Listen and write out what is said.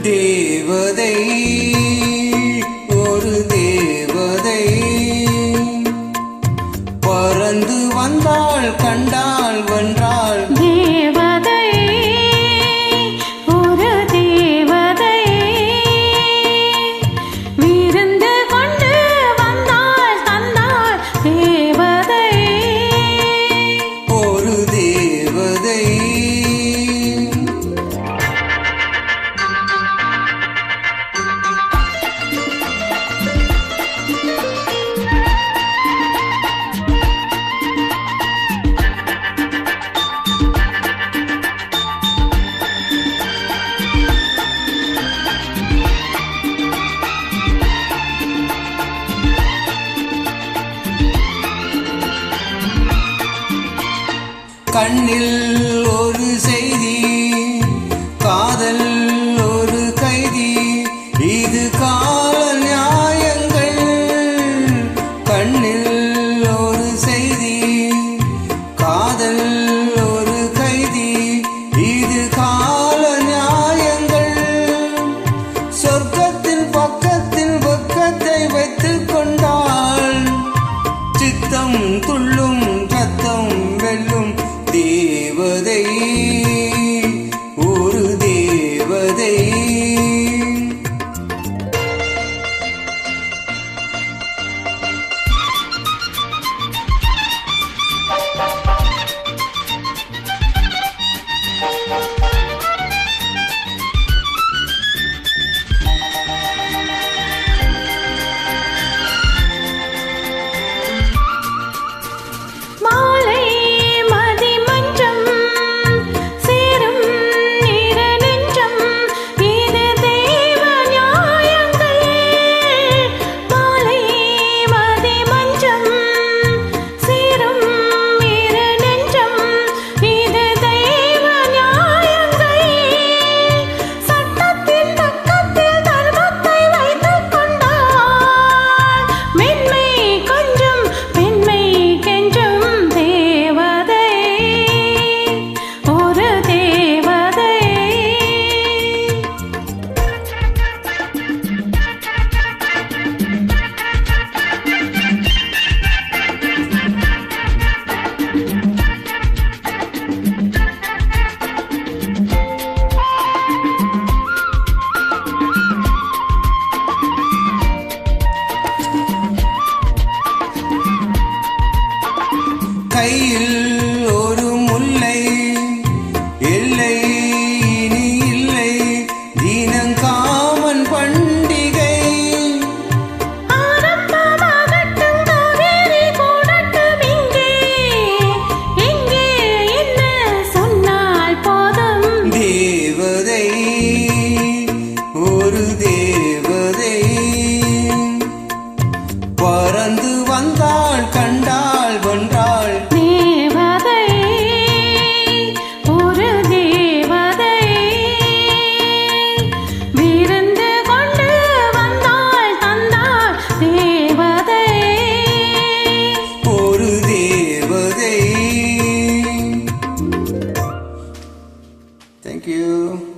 தேவதை ஒரு தேவதை பறந்து வந்தாள் கண்டாள் வென்றாள் தேவதை ஒரு தேவதை விருந்து கொண்டு வந்தாள் தந்தாள் தேவதை ஒரு தேவதை கண்ணில் ஒரு செய்தி காதல் ஒரு கைதி இது கால நியாயங்கள் கண்ணில் ஒரு செய்தி காதல் ஒரு கைதி இது கால நியாயங்கள் சொர்க்கத்தின் பக்கத்தில் பக்கத்தை வைத்துக் கொண்டாள் சித்தம் துள்ளும் ரத்தம் வெல்லும் தேவதை ஒரு தேவதை கையில் ஒரு முல்லை இல்லை இனி இல்லை தீனங்காமன் பண்டிகை தேவதை ஒரு தேவதை பறந்து வந்தாள் கண்டாள் வென்றாள் தேவதை ஒரு தேவதை விருந்து கொண்டு வந்தாள் தந்தாள் தேவதை ஒரு தேவதை. Thank you.